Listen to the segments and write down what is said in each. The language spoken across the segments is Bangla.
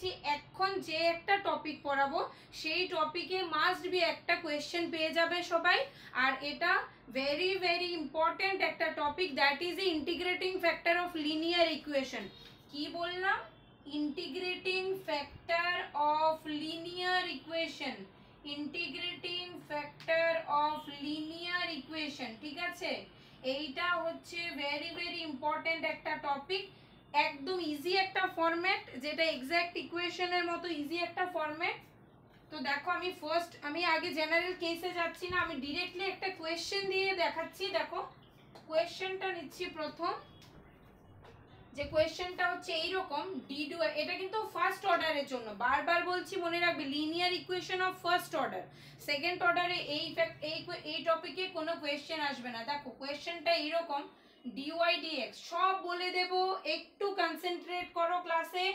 দিচ্ছি এখন যে একটা টপিক পড়াবো সেই টপিকে মাস্ট বি একটা কোয়েশ্চেন পেয়ে যাবে সবাই। আর এটা ভেরি ভেরি ইম্পর্টেন্ট একটা topic, that is A integrating factor of linear equation. কি বললাম? Integrating factor of linear equation, integrating factor of linear equation, ঠিক আছে? এইটা হচ্ছে ভেরি ভেরি ইম্পর্টেন্ট একটা টপিক, একদম ইজি একটা ফরম্যাট, যেটা এক্সাক্ট ইকুয়েশনের মতো ইজি একটা ফরম্যাট। তো দেখো আমি আগে জেনারেল কেসে যাচ্ছি না, আমি ডিরেক্টলি একটা কোয়েশ্চেন দিয়ে দেখাচ্ছি। দেখো কোয়েশ্চেনটা নিচ্ছি প্রথম, যে কোয়েশ্চেনটা হচ্ছে এইরকম, ডি2, এটা কিন্তু ফার্স্ট অর্ডারের জন্য, বারবার বলছি মনে রাখবে, linear equation of first order. Second অর্ডারে এই টপিকে কোনো কোয়েশ্চেন আসবে না। দেখো কোয়েশ্চেনটা এইরকম, ডিওয়াই ডিএক্স, সব বলে দেব, একটু কনসেন্ট্রেট করো ক্লাসে,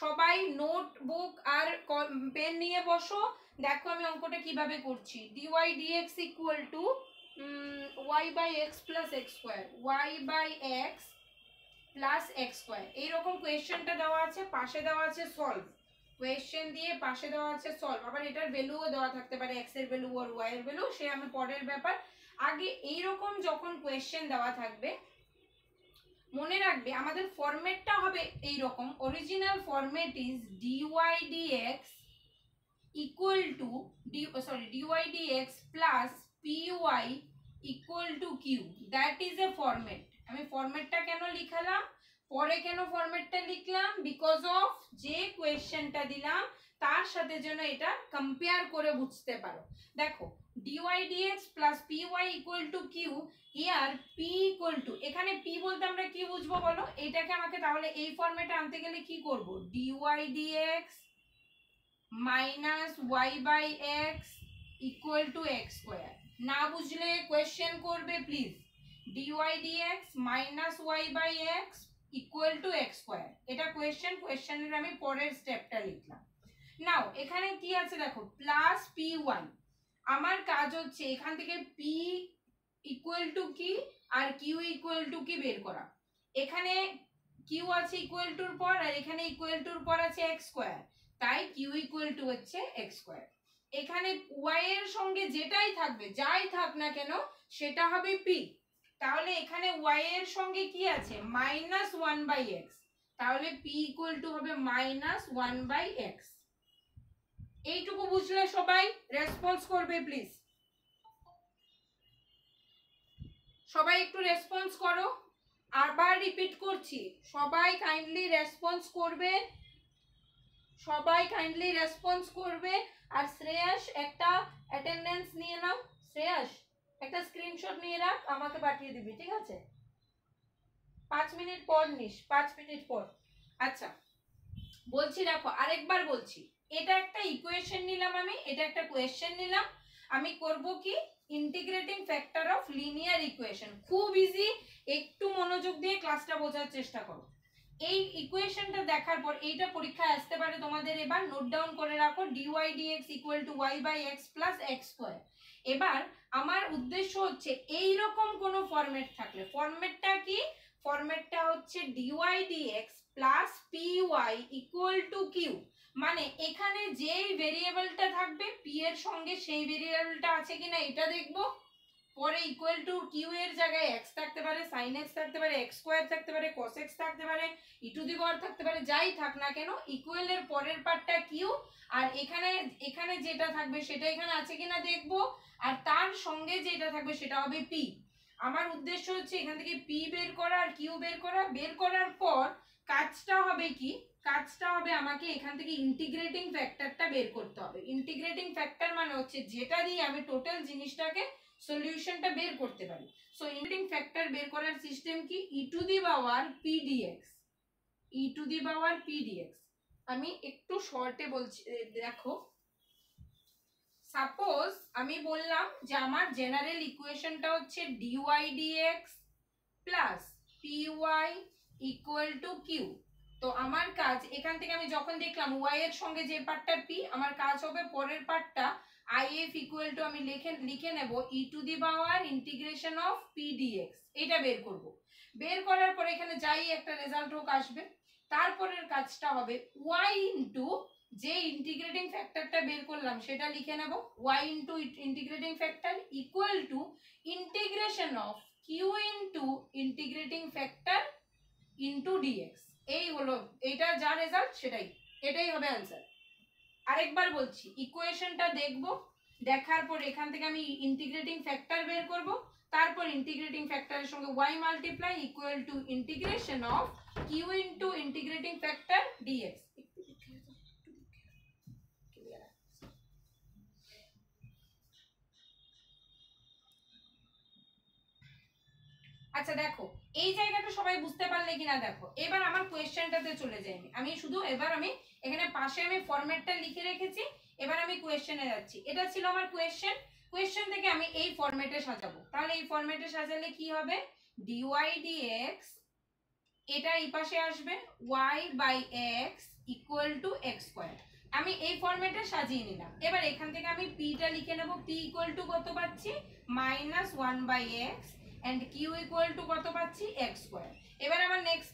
সবাই নোটবুক আর পেন নিয়ে বসো। দেখো আমি অঙ্কটা কিভাবে করছি। Dy dx equal to y by x plus x square, y by x plus x square, এইরকম কোয়েশ্চেনটা দেওয়া আছে, পাশে দেওয়া আছে সলভ, কোয়েশ্চেন দিয়ে পাশে দেওয়া আছে সলভ। আবার এটার ভ্যালুও দেওয়া থাকতে পারে, এক্স এর ভ্যালু আর ওয়াই এর ভ্যালু, সে আমি পরের ব্যাপার। আগে এইরকম যখন কোয়েশ্চেন দেওয়া থাকবে মনে রাখবে আমাদের ফরম্যাটটা হবে এইরকম, original format is dy dx equal to dy dx plus py equal to q, that is a format. আমি ফরম্যাটটা কেন লিখালাম, পরে কেন ফরম্যাটটা লিখলাম, বিকজ অফ যে কোয়েশ্চেনটা দিলাম তার সাথে যেন এটা কম্পেয়ার করে বুঝতে পারো। দেখো dy dx plus py equal to q, ইয়ার পি ইকুয়াল টু, এখানে পি বলতে আমরা কি বুঝবো বলো, এইটাকে আমাকে তাহলে এই ফরম্যাটে আনতে গেলে কি করব, dy dx minus y by x equal to x square. না বুঝলে কোয়েশ্চেন করবে please. Dy dx minus y by x equal to x square, এটা কোয়েশ্চেনের আমি পরের স্টেপটা লিখলাম। নাও এখানে কি আছে দেখো, প্লাস পি ওয়ান, আমার কাজ হচ্ছে এখান থেকে পি ইকুয়াল টু কি আর কিউ ইকুয়াল টু কি বের করা। এখানে কিউ আছে ইকুয়াল টুর পর, আর এখানে ইকুয়াল টুর পর আছে এক্স স্কোয়ার, তাই কিউ ইকুয়াল টু হচ্ছে এক্স স্কোয়ার। এখানে ওয়াই এর সঙ্গে যেটাই থাকবে, যাই থাক না কেন, সেটা হবে পি। তাহলে এখানে ওয়াই এর সঙ্গে কি আছে, মাইনাস ওয়ান বাই এক্স, তাহলে পি ইকুয়াল টু হবে মাইনাস ওয়ান বাই এক্স। এইটুকু বুঝলে সবাই রেসপন্স করবে প্লিজ, সবাই একটু রেসপন্স করো। আবার রিপিট করছি, সবাই কাইন্ডলি রেসপন্স করবে, সবাই কাইন্ডলি রেসপন্স করবে। আর শ্রেয়াস একটা অ্যাটেন্ডেন্স নিয়ে নাও, শ্রেয়াস একটা স্ক্রিনশট নিয়ে রাখ, আমাকে পাঠিয়ে দিবি, ঠিক আছে? 5 মিনিট পর নিস, 5 মিনিট পর। আচ্ছা বলছি, দেখো আরেকবার বলছি, এটা একটা ইকুয়েশন নিলাম আমি, এটা একটা কোয়েশ্চেন নিলাম, আমি করব কি, integrating factor of linear equation. খুব ইজি, একটু মনোযোগ দিয়ে ক্লাসটা বোঝার চেষ্টা করো। এই ইকুয়েশনটা দেখার পর এইটা পরীক্ষায় আসতে পারে তোমাদের, এবার নোট ডাউন করে রাখো, dy dx equal to y by x plus x square. এবার আমার উদ্দেশ্য হচ্ছে এইরকম কোনো ফরম্যাট থাকলে, ফরম্যাটটা কি, ফরম্যাটটা হচ্ছে dy dx plus py equal to q, মানে এখানে যেই ভেরিয়েবলটা থাকবে পি এর সঙ্গে সেই ভেরিয়েবলটা আছে কিনা এটা দেখবো, পরে ইকুয়াল টু কিউ এর জায়গায় এক্স থাকতে পারে, সাইন এক্স থাকতে পারে, এক্স স্কোয়ার থাকতে পারে, কস এক্স থাকতে পারে, ই টু দি পাওয়ার থাকতে পারে, যাই থাক না কেন, ইকুয়াল এর পরের পার্টটা কিউ, আর এখানে যেটা থাকবে সেটা এখানে আছে কিনা দেখবো, আর তার সঙ্গে যেটা থাকবে সেটা হবে পি। আমার উদ্দেশ্য হচ্ছে এখান থেকে পি বের করা আর কিউ বের করা। বের করার পর কাজটা হবে কি, কাজটা হবে আমাকে এখান থেকে ইন্টিগ্রেটিং ফ্যাক্টরটা বের করতে হবে। ইন্টিগ্রেটিং ফ্যাক্টর মানে হচ্ছে যেটা দিয়ে আমি টোটাল জিনিসটাকে সলিউশনটা বের করতে পারি। সো ইন্টিগ্রেটিং ফ্যাক্টর বের করার সিস্টেম কি, e to the power P dx, e to the power P dx. আমি একটু শর্টে বলছি, দেখো সাপোজ আমি বললাম যে আমার জেনারেল ইকুয়েশনটা হচ্ছে dy dx plus py equal to q. তো আমার কাজ এখান থেকে আমি যখন দেখলাম ওয়াই এর সঙ্গে যে পার্টটা পি, আমার কাজ হবে পরের পার্টটা আইএফ ইকুয়াল টু আমি লিখে নেব e to the power integration of P dx, এটা বের করব। বের করার পরে এখানে যাই একটা রেজাল্ট হোক আসবে। তারপরের কাজটা হবে y ইন্টু যে ইন্টিগ্রেটিং ফ্যাক্টরটা বের করলাম সেটা লিখে নেব, y into integrating factor equal to integration of Q into integrating factor into dx. এই হলো, এটা যা রেজাল্ট এটাই হবে অ্যান্সার। আরেকবার বলছি, ইকুয়েশনটা দেখব, দেখার পর এখান থেকে আমি ইন্টিগ্রেটিং ফ্যাক্টর বের করব, তারপর ইন্টিগ্রেটিং ফ্যাক্টরের সঙ্গে y multiply equal to integration of Q into integrating factor dx. আচ্ছা দেখো, এই জায়গাটা সবাই বুঝতে পারলে কিনা দেখো। এবার আমার কোয়েশ্চেনটাতে চলে যাই, আমি শুধু এবার আমি এখানে পাশে আমি ফরম্যাটটা লিখে রেখেছি, এবার আমি কোয়েশ্চেনে যাচ্ছি। এটা ছিল আমার কোয়েশ্চেন থেকে আমি এই ফরম্যাটে সাজাবো। তাহলে এই ফরম্যাটে সাজালে কি হবে, dy dx, এটা এই পাশে আসবে y by x equal to x square. আমি এই ফরম্যাটে সাজিয়ে নিলাম। এবার এখান থেকে আমি p টা লিখে নেব, p ইকুয়াল টু কত পাচ্ছি, -1/x and q equal to কত পাচ্ছি, x স্কয়ার। এবার আমার নেক্সট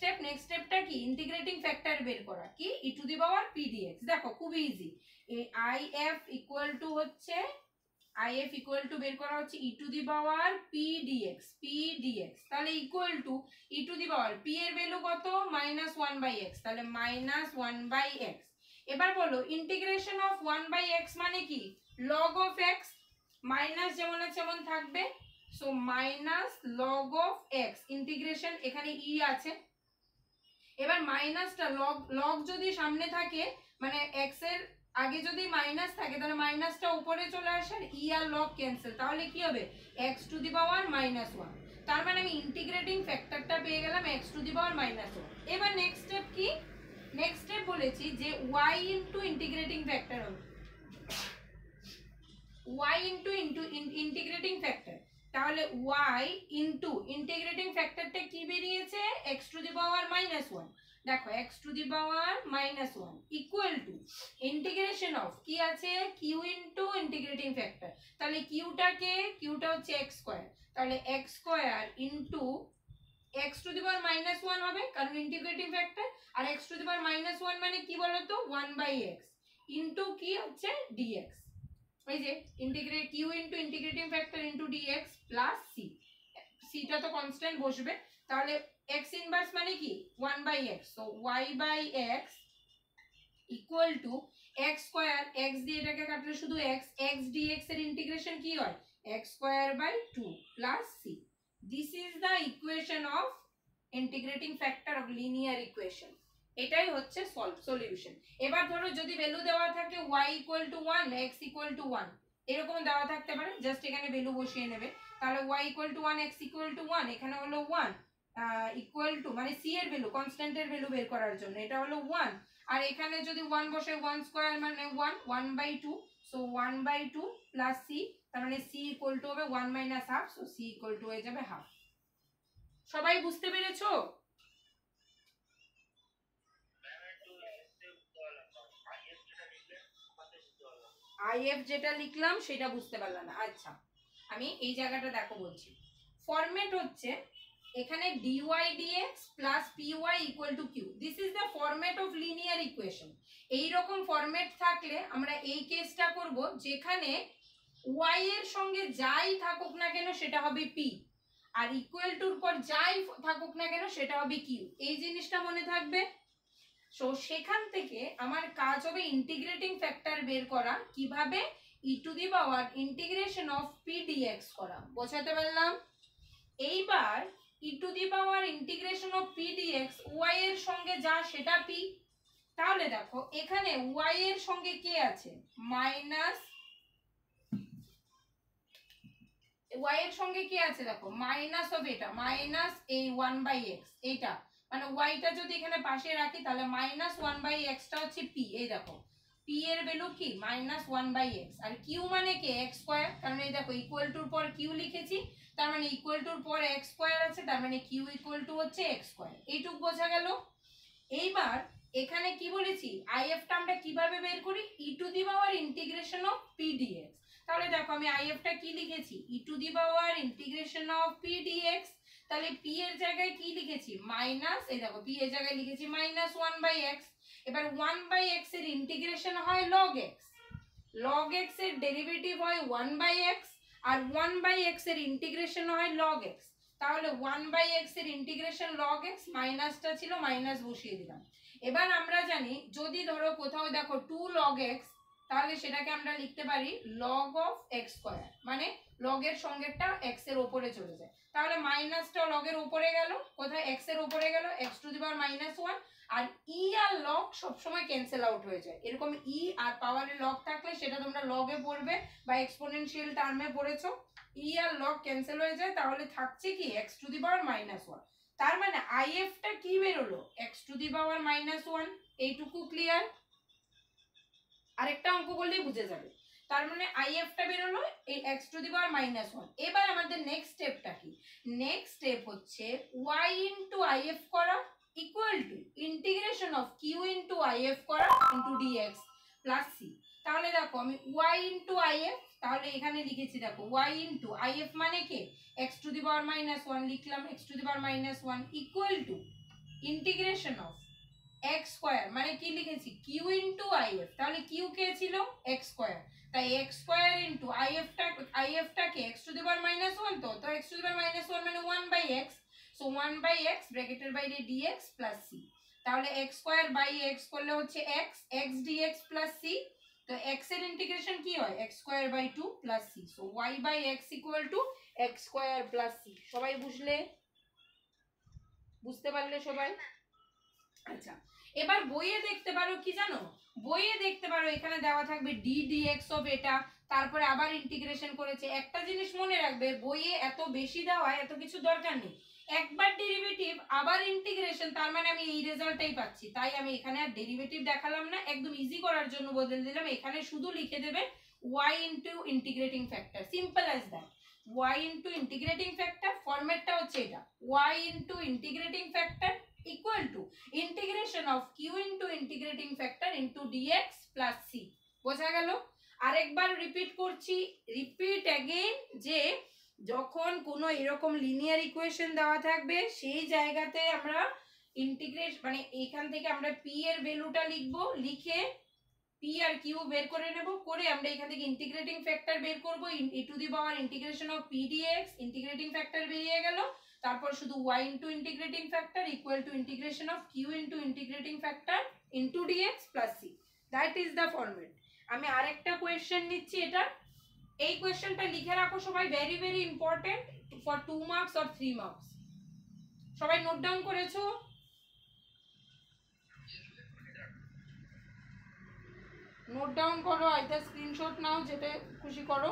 স্টেপটা কি, ইন্টিগ্রেটিং ফ্যাক্টর বের করা, কি e to the power p dx। দেখো খুব ইজি, if ইকুয়াল টু হচ্ছে if ইকুয়াল টু বের করা হচ্ছে e to the power p dx, তাহলে equal to e to the power p এর ভ্যালু কত, -1/x, তাহলে -1/x। এবার বলো ইন্টিগ্রেশন অফ 1/x মানে কি, log of x, মাইনাস যেমন আছে যেমন থাকবে, so minus log of x integration, এখানে e আছে। এবার মাইনাসটা log যদি সামনে থাকে, মানে x এর আগে যদি মাইনাস থাকে, তাহলে মাইনাসটা উপরে চলে আসে, আর ই আর লগ ক্যান্সেল, তাহলে কি হবে x টু দি পাওয়ার -1। তার মানে আমি ইন্টিগ্রেটিং ফ্যাক্টরটা পেয়ে গেলাম x টু দি পাওয়ার -1। এবার নেক্সট স্টেপ কি, নেক্সট স্টেপ বলেছি যে y ইনটু ইন্টিগ্রেটিং ফ্যাক্টর হবে, y ইনটু ইন্টিগ্রেটিং ফ্যাক্টর, তাহলে y ইনটু ইন্টিগ্রেটিং ফ্যাক্টরটা কি বেরিয়েছে, x টু দি পাওয়ার -1। দেখো x to the power -1 equal to integration of কি আছে, q ইনটু ইন্টিগ্রেটিং ফ্যাক্টর, তাহলে কিউটা হচ্ছে x স্কয়ার, তাহলে x square into x to the পাওয়ার -1 হবে কারণ ইন্টিগ্রেটিং ফ্যাক্টর, আর x টু দি পাওয়ার -1 মানে কি বলতো, 1/x ইনটু কি হচ্ছে dx। এই যে integrate q into integrating factor into dx plus c টা তো কনস্ট্যান্ট বসবে, তাহলে x ইনভার্স মানে কি 1/x, so y/x equal to x square, x দিয়ে এটাকে কাটলে শুধু x dx এর ইন্টিগ্রেশন কি হয়, x square by 2 plus c। This is the equation of integrating factor of linear equation. এটাই হচ্ছে সলিউশন। এবার ধরো যদি ভ্যালু দেওয়া থাকে y equal two 1, x equal two 1, এরকম দেওয়া থাকতে পারে, জাস্ট এখানে ভ্যালু বসিয়ে নেবে, তাহলে y equal two 1, x equal two 1, এখানে হলো 1 ইকুয়াল টু, মানে c এর ভ্যালু, কনস্ট্যান্টের ভ্যালু বের করার জন্য এটা হলো 1, আর এখানে যদি 1 বসে 1 স্কয়ার মানে 1/2, সো 1/2 প্লাস c, তার মানে c ইকুয়াল টু হবে 1 minus half, so c equal to হয়ে যাবে হাফ। সবাই বুঝতে পেরেছো? আইএফ যেটা লিখলাম সেটা বুঝতে পারলাম না, আচ্ছা আমি এই জায়গাটা দেখো বলছি। ফরম্যাট হচ্ছে এখানে dy dx plus py equal to q, this is the format of linear equation. এই রকম ফরম্যাট থাকলে আমরা এই কেসটা করব যেখানে y এর সঙ্গে যাই থাকুক না কেন সেটা হবে p, আর ইকুয়াল টুর পর যাই থাকুক না কেন সেটা হবে q, এই জিনিসটা মনে থাকবে। সো সেখান থেকে আমার কাজ হবে ইন্টিগ্রেটিং ফ্যাক্টর বের করা, কিভাবে e to the power integration of p dx করা, বোঝাতে পারলাম? এইবার e to the power integration of p dx y এর সঙ্গে যা সেটা p, তাহলে দেখো এখানে y এর সঙ্গে কে আছে, মাইনাস, y এর সঙ্গে কি আছে দেখো মাইনাস হবে, এটা মাইনাস এই 1/x, এইটা মানে y টা যদি এখানে পাশে রাখি তাহলে -1/x টা হচ্ছে p, এই দেখো p এর ভ্যালু কি -1/x, আর q মানে কি x স্কয়ার, কারণ এই দেখো ইকুয়াল টুর পর q লিখেছি, তার মানে ইকুয়াল টুর পর x স্কয়ার আছে, তার মানে q ইকুয়াল টু হচ্ছে x স্কয়ার, এইটুক বোঝা গেল। এইবার এখানে কি বলেছি, if টা আমরা কিভাবে বের করি, e to the power integration of p dx, তাহলে দেখো আমি if টা কি লিখেছি, e to the power integration of p dx, তাহলে পি এর জায়গায় কি লিখেছি মাইনাস, এই দেখো পি এর জায়গায় লিখেছি -1/x। এবার 1/x এর ইন্টিগ্রেশন হয় log x, log x এর ডেরিভেটিভ হয় 1/x, আর 1/x এর ইন্টিগ্রেশন হয় log x। তাহলে 1/x এর ইন্টিগ্রেশন log x, মাইনাসটা ছিল মাইনাস বসিয়ে দিলাম। এবার আমরা জানি যদি ধরো কোথাও দেখো 2 log x, তাহলে সেটাকে আমরা লিখতে পারি log of x স্কয়ার, মানে log এর সঙ্গেটা x এর উপরে চলে যায়। তাহলে মাইনাসটা log এর উপরে গেল, কোথায় x এর উপরে গেল, x টু দি পাওয়ার -1। আর ই আর লগ সবসময় ক্যান্সেল আউট হয়ে যায়, এরকম ই আর পাওয়ারের লগ থাকলে সেটা তোমরা লগে পড়বে বা এক্সপোনেনশিয়াল টার্মে পড়েছো, ই আর লগ ক্যান্সেল হয়ে যায়, তাহলে থাকছে কি x টু দি পাওয়ার -1। তার মানে আইএফ টা কি বেরোলো x টু দি পাওয়ার -1। এইটুকু ক্লিয়ার? আরেকটা অঙ্ক করলেই বুঝে যাবে। তার মানে আইএফ টা বেরোলো এই x টু দি পাওয়ার -1। এবার আমাদের নেক্সট স্টেপটা কি? নেক্সট স্টেপ হচ্ছে y ইনটু আইএফ করা equal to integration of q into if করা ইনটু dx প্লাস c। তাহলে দেখো আমি y ইনটু আইএফ, তাহলে এখানে লিখেছি দেখো y ইনটু আইএফ মানে কি x টু দি পাওয়ার -1 লিখলাম, x to the power -1 equal to integration of x square মানে কি লিখেছি q ইনটু আইএফ, তাহলে q কে ছিল x স্কয়ার, তাই x স্কয়ার ইনটু আইএফ টাকে x টু দি পাওয়ার -1, তো x টু দি পাওয়ার -1 মানে 1/x, সো 1/x ব্র্যাকেটের বাইরে dx প্লাস c। তাহলে x স্কয়ার বাই x করলে হচ্ছে x dx প্লাস c, তো x এর ইন্টিগ্রেশন কি হয় x square by 2 plus c, so y by x equal to x square plus c। সবাই বুঝলে? বুঝতে পারলে সবাই? আচ্ছা, এবার বইয়ে দেখতে পারো কি জানো, বইয়ে দেখতে পারো এখানে দেওয়া থাকবে d dx অফ এটা, তারপরে আবার ইন্টিগ্রেশন করেছে। একটা জিনিস মনে রাখবে, বইয়ে এত বেশি দেওয়া এত কিছু দরকার নেই, একবার ডেরিভেটিভ আবার ইন্টিগ্রেশন, তার মানে আমি এই রেজাল্টটাই পাচ্ছি, তাই আমি এখানে আর ডেরিভেটিভ দেখালাম না, একদম ইজি করার জন্য বদলে দিলাম। এখানে শুধু লিখে দেবে y into integrating factor, simple as that. y into integrating factor ফরম্যাটটা হচ্ছে এটা, y into integrating factor equal to integration of q into integrating factor into dx plus c। বোঝা গেল? আরেকবার রিপিট করছি, রিপিট अगेन, যে যখন কোনো এরকম লিনিয়ার ইকুয়েশন দেওয়া থাকবে সেই জায়গাতে আমরা ইন্টিগ্রেট মানে এখান থেকে আমরা p এর ভ্যালুটা লিখব, লিখে p আর q বের করে নেব, করে আমরা এখান থেকে ইন্টিগ্রেটিং ফ্যাক্টর বের করব, e to the power integration of p dx, integrating factor বেরিয়ে গেল, তারপর শুধু y into integrating factor equal to integration of q into integrating factor into dx plus c। That is the format. আমি আরেকটা কোশ্চেন নিচ্ছি, এটা এই কোশ্চেনটা লিখে রাখো সবাই, very very important for 2 marks or 3 marks. সবাই নোট ডাউন করেছো? নোট ডাউন করো, আইদার স্ক্রিনশট নাও, যেটা খুশি করো।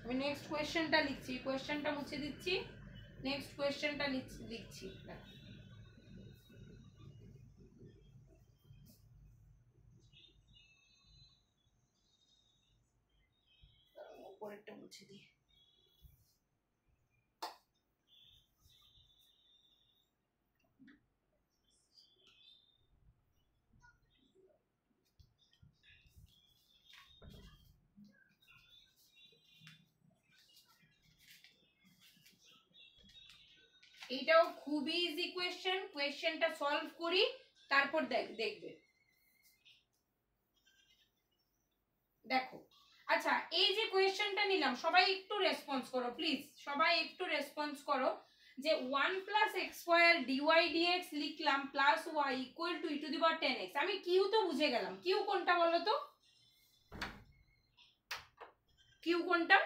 আমি নেক্সট কোশ্চেনটা লিখছি, কোশ্চেনটা মুছে দিচ্ছি, নেক্সট কোশ্চেনটা লিখছি। পরেরটা মুছে দিই। এটাও খুবই ইজি কোশ্চেন, কোশ্চেনটা সলভ করি তারপর দেখবে। দেখো, আচ্ছা এই যে কোশ্চেনটা নিলাম, সবাই একটু রেসপন্স করো প্লিজ, সবাই একটু রেসপন্স করো, যে 1 plus x square dy dx লিখলাম plus y equal to e to the power 10x। আমি কিউ তো বুঝে গেলাম, কিউ কোনটা বলো তো, কিউ কোনটা,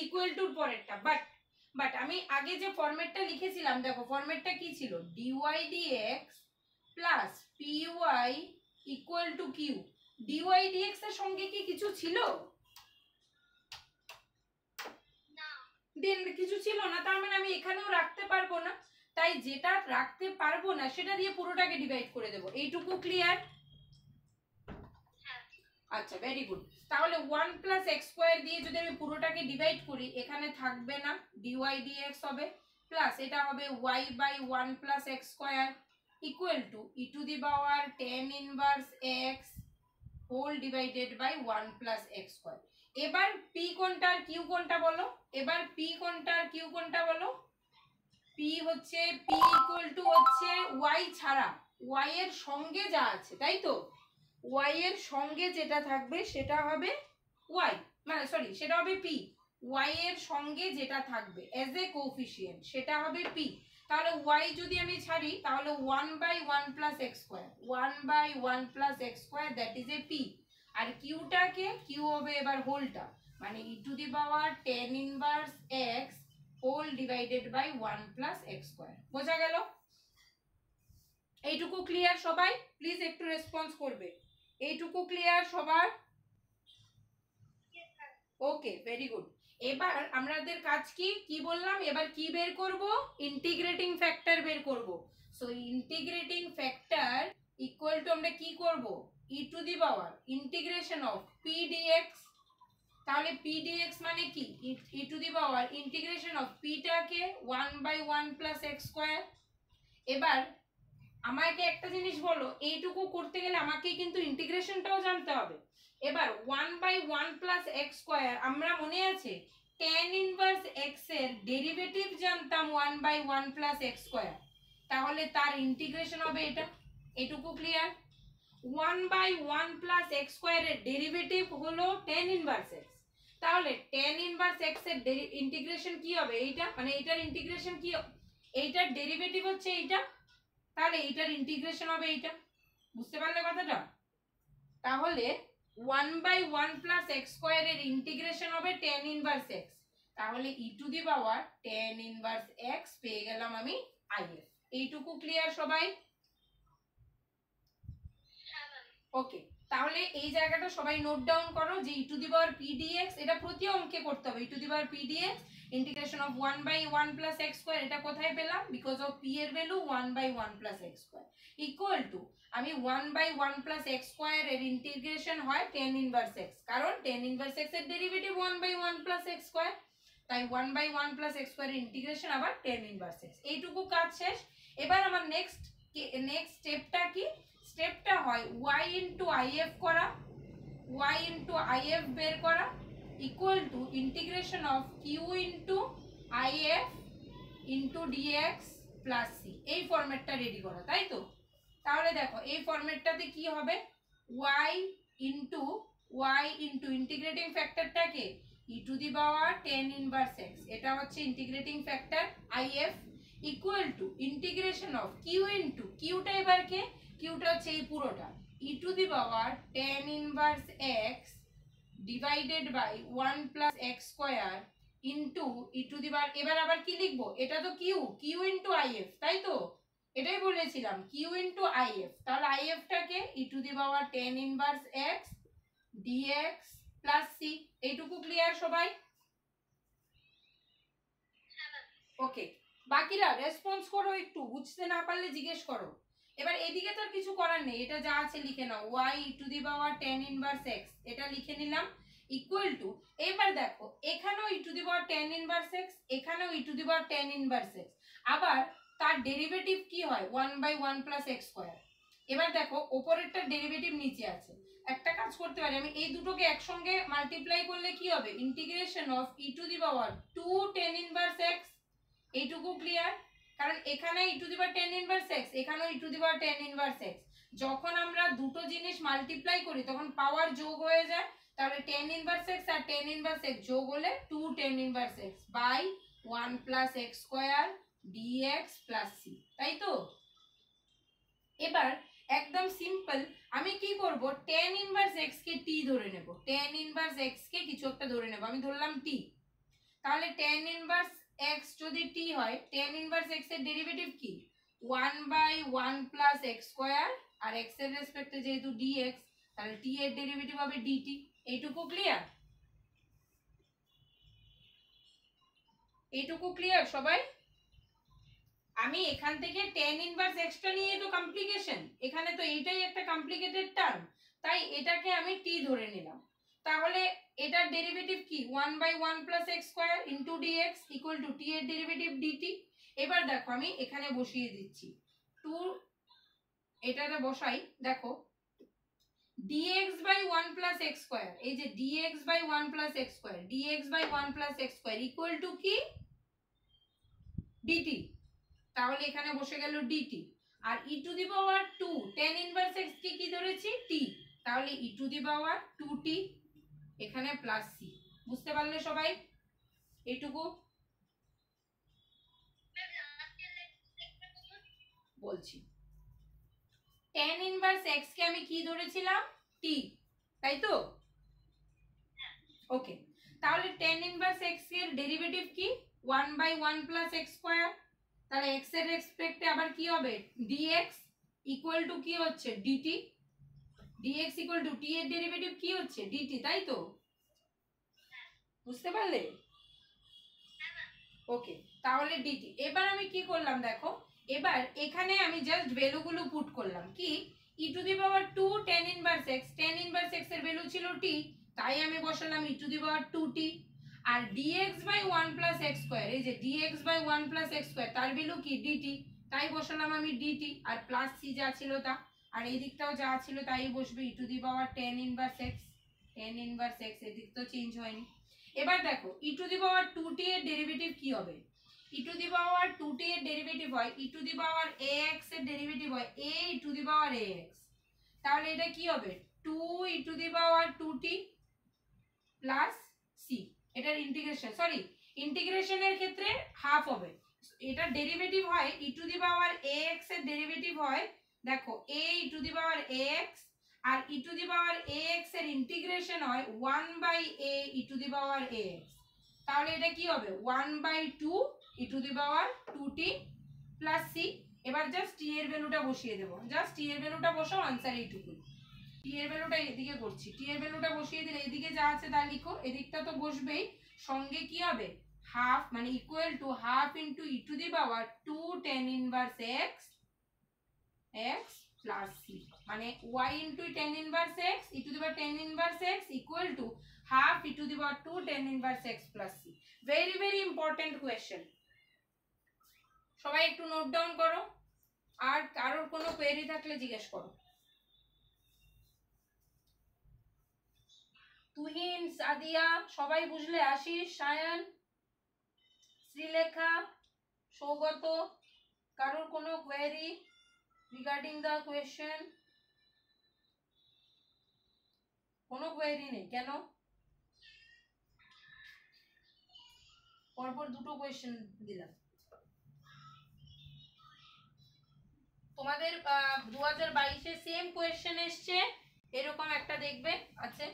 ইকুয়াল টুর পরেরটা, বাট আমি আগে যে ফরম্যাটটা লিখেছিলাম, দেখো ফরম্যাটটা কি ছিল, dy dx plus py equal to q. Dy dx এর সঙ্গে কি কিছু ছিল? দেন কিছু ছিল না, তার মানে আমি এখানেও রাখতে পারবো না, তাই যেটা রাখতে পারবো না সেটা দিয়ে পুরোটাকে ডিভাইড করে দেবো। এইটুকু ক্লিয়ার? আচ্ছা, ভেরি গুড। তাহলে 1 প্লাস এক্স স্কোয়ার দিয়ে যদি আমি পুরোটাকে ডিভাইড করি, এখানে থাকবে না, ডিওয়াই ডিএক্স হবে, প্লাস এটা হবে y by 1 plus x square equal to e to the power 10 inverse x whole divided by 1 plus x square. এবার p কোনটা আর q কোনটা বলো, এবার p কোনটা আর q কোনটা বলো, পি হচ্ছে পি ইকুয়াল টু হচ্ছে ওয়াই ছাড়া ওয়াই এর সঙ্গে যা আছে, তাই তো? ওয়াই এর সঙ্গে যেটা থাকবে সেটা হবে ওয়াই, মানে সরি সেটা হবে পি। ওয়াই এর সঙ্গে যেটা থাকবে এজ এ কোফিশিয়েন্ট সেটা হবে পি। তাহলে ওয়াই যদি আমি ছাড়ি তাহলে 1/1 plus x square, 1/1 plus x square, that is a P. আর কিউটাকে কিউ হবে এবার হোলটা, মানে e to the power tan inverse x whole divided by 1 plus x square. বোঝা গেল? এইটুকু ক্লিয়ার সবাই? প্লিজ একটু রেসপন্স করবে। এইটুকু ক্লিয়ার সবার? ওকে, ভেরি গুড। এবার আমাদের কাজ কি কি বললাম, এবার কি বের করব? ইন্টিগ্রেটিং ফ্যাক্টর বের করব। So integrating factor equal to আমরা কি করব? E to the power integration of P dx. তাহলে পি ডিএক্স মানে কি? E to the power integration of পিটাকে 1/1 প্লাস এক্স স্কোয়ার। এবার আমাকে একটা জিনিস বলো, এইটুকু করতে গেলে আমাকে কিন্তু ইন্টিগ্রেশনটাও জানতে হবে। এবার 1/1 প্লাস এক্স স্কোয়ার, আমরা মনে আছে tan ইনভার্স এক্স এর ডেরিভেটিভ জানতাম 1/1 প্লাস এক্স স্কোয়ার, তাহলে তার ইন্টিগ্রেশন হবে এটা। এটুকু ক্লিয়ার? 1/1 প্লাস এক্স স্কোয়ারের ডেরিভেটিভ হলো tan ইনভার্স এক্স, তাহলে tan ইনভার্স এক্স এর ইন্টিগ্রেশন কি হবে? এইটা, মানে এটার ইন্টিগ্রেশন কি, এইটার ডেরিভেটিভ হচ্ছে এইটা, তাহলে এইটার ইন্টিগ্রেশন হবে এইটা। বুঝতে পারলে কথাটা? তাহলে 1/1 প্লাস এক্স স্কোয়ারের ইন্টিগ্রেশন হবে tan ইনভার্স এক্স, তাহলে e to the power tan inverse x পেয়ে গেলাম আমি আইএফ। এইটুকু ক্লিয়ার সবাই? ওকে, তাহলে এই জায়গাটা সবাই নোট ডাউন করো যে e to the power P dx, এটা প্রতি অঙ্কে করতে হবে। E to the power P dx integration of 1/1 plus x square, এটা কোথায় পেলাম? বিকজ অফ পি এর value 1/1 plus x square equal to আমি 1/1 প্লাস এক্স স্কোয়ার এর ইন্টিগ্রেশন হয় tan ইনভার্স এক্স, কারণ tan ইনভার্স এক্স এর ডেরিভেটিভ 1/1 প্লাস এক্স স্কোয়ার, তাই 1/1 প্লাস এক্স স্কোয়ার এর ইন্টিগ্রেশন আবার tan ইনভার্স এক্স। এইটুকু কাজ শেষ। এবার আমার নেক্সট স্টেপটা কি? স্টেপটা হয় y ইন্টু আইএফ করা, y ইন্টু আইএফ বের করা equal to integration of Q into IF into dx plus c. এই ফরম্যাটটা রেডি করা, তাই তো? তাহলে দেখো এই ফরম্যাটটাতে কি হবে? y ইন্টু ইন্টিগ্রেটিং ফ্যাক্টরটাকে e to the power tan inverse x, এটা হচ্ছে integrating factor IF, equal to integration of Q into কিউটা, এবার কে? কিউটা হচ্ছে এই পুরোটা, e to the power tan inverse x divided by 1 plus x square into e to the power, এবার আবার কি লিখবো? এটা তো কিউ ইন্টু আইএফ, তাই তো? এটাই বলেছিলাম কিউ ইন্টু আইএফ, তাহলে আইএফটাকে e to the power tan inverse x dx plus C. এইটুকু ক্লিয়ার সবাই? ওকে, বাকিরা রেসপন্স করো, একটু বুঝতে না পারলে জিজ্ঞেস করো। এবার এদিকে তো আর কিছু করার নেই, এটা যা আছে লিখে নাও, y to the power tan inverse x, এটা লিখে নিলাম ইকুয়াল টু, এবার দেখো এখানেও e to the power tan inverse x, এখানেও e to the power tan inverse x, আবার তার ডেরিভেটিভ কি হয়? 1/1 প্লাস এক্স স্কোয়ার। এবার দেখো উপরেরটার ডেরিভেটিভ নিচে আছে, একটা কাজ করতে পারি আমি, এই দুটোকে একসঙ্গে মাল্টিপ্লাই করলে কি হবে? Integration of e to the power 2 tan inverse x। এইটুকু ক্লিয়ার? কারণ এখানে e to the power tan inverse x, এখানেও e to the power tan inverse x, যখন আমরা দুটো জিনিস মাল্টিপ্লাই করি তখন পাওয়ার যোগ হয়ে যায়, তাহলে tan ইনভার্স x আর tan ইনভার্স x যোগ হলে 2 tan inverse x by 1 plus x square dx plus c, তাই তো? এবার একদম সিম্পল, আমি কি করব? tan ইনভার্স x কে t ধরে নেব, tan ইনভার্স x কে কিছু একটা ধরে নেব, আমি ধরলাম t। তাহলে tan ইনভার্স x যদি t হয়, tan ইনভার্স x এর ডেরিভেটিভ কি? 1/1 প্লাস x স্কয়ার, আর x এর রেসপেক্টে যেহেতু dx, তাহলে t এর ডেরিভেটিভ হবে dt। এইটুকু ক্লিয়ার? এইটুকু ক্লিয়ার সবাই? আমি এখান থেকে tan ইনভার্স x টা নিয়ে তো কমপ্লিকেশন, এখানে তো এইটাই একটা কমপ্লিকেটেড টার্ম, তাই এটাকে আমি t ধরে নিলাম। তাহলে এটার ডেরিভেটিভ কি? 1/1 plus x square into dx equal to t এর ডেরিভেটিভ dt। এবার দেখো আমি এখানে বসিয়ে দিচ্ছি 2, এটাতে বসাই, দেখো dx by 1 plus x square, এই যে dx by 1 plus x square, dx by 1 plus x square equal to কি? dt। তাহলে এখানে বসে গেল ডিটি। আর e to the power 2 tan inverse x কে কি ধরেছি টি, তাহলে e to the power 2t এখানে প্লাস সি। বুঝতে পারলে সবাই এইটুকু? বলছি tan ইনভার্স x কে আমি কি ধরেছিলাম টি, তাই তো? ওকে, তাহলে tan ইনভার্স x এর ডেরিভেটিভ কি 1/1 + x স্কয়ার। তাহলে x এর রেসপেক্টে আবার কি হবে dx ইকুয়াল টু কি হচ্ছে dt, dx equal to t এর ডেরিভেটিভ কি হচ্ছে dt, তাই তো? বুঝতে পারলে? ওকে, তাহলে dt। এবার আমি কি করলাম দেখো, এবার এখানে আমি জাস্ট ভ্যালুগুলো পুট করলাম কি e to the power 2 tan inverse x, tan inverse x এর ভ্যালু ছিল t, তাই আমি বসালাম e to the power 2t। আর dx/1 + x স্কয়ার, এই যে dx/1 + x স্কয়ার তার ভ্যালু কি dt, তাই বসালাম আমি dt। আর প্লাস c যা ছিল তা, আর এই দিকটাও যা ছিল তাই বসবে e to the power tan inverse x, tan inverse x এদিক তো চেঞ্জ হয়নি। এবার দেখো ই টু দি পাওয়ার 2t এর ডেরিভেটিভ কি হবে, e to the power 2t এর ডেরিভেটিভ হয় e to the power ax এর ডেরিভেটিভ হয় a e to the power ax, তাহলে এটা কি হবে 2 e to the power 2t plus c। এটার ইন্টিগ্রেশন, সরি ইন্টিগ্রেশনের ক্ষেত্রে হাফ হবে, এটা ডেরিভেটিভ হয় e to the power ax এর ডেরিভেটিভ হয় দেখো a e to the power ax, আর e to the power ax এর ইন্টিগ্রেশন হয় 1/a E to the power ax, তাহলে এটা কি হবে 1/2 e to the power 2t plus c। এবার জাস্ট t এর ভ্যালুটা বসিয়ে দেব, জাস্ট t এর ভ্যালুটা বসাও, आंसर এইটুকু। t এর ভ্যালুটা এদিকে করছি, t এর ভ্যালুটা বসিয়ে দিলে এদিকে যা আছে তা লিখো, এদিকটা তো বসবেই, সঙ্গে কি হবে হাফ মানে equal to half into E to the power 2 tan inverse x x plus c, মানে y into tan inverse x E to the power tan inverse x equal to half E to the power 2 tan inverse x plus c। Very very important question, সবাই একটু নোট ডাউন করো, আর কারোর কোনো কোয়েরি থাকলে জিজ্ঞেস করো। তুহিন, সাদিয়া সবাই বুঝলে? আশিস, সায়ন, শ্রীলেখা, সৌগত, কারোর কোনো কোয়েরি রিগার্ডিং দ্য কোয়েশ্চেন? কোনো কোয়েরি নেই কেন? পরপর দুটো কোয়েশ্চেন দিলাম তোমাদের। 2022-এ সেম কোয়েশ্চেন এসছে, এরকম একটা দেখবে আছে।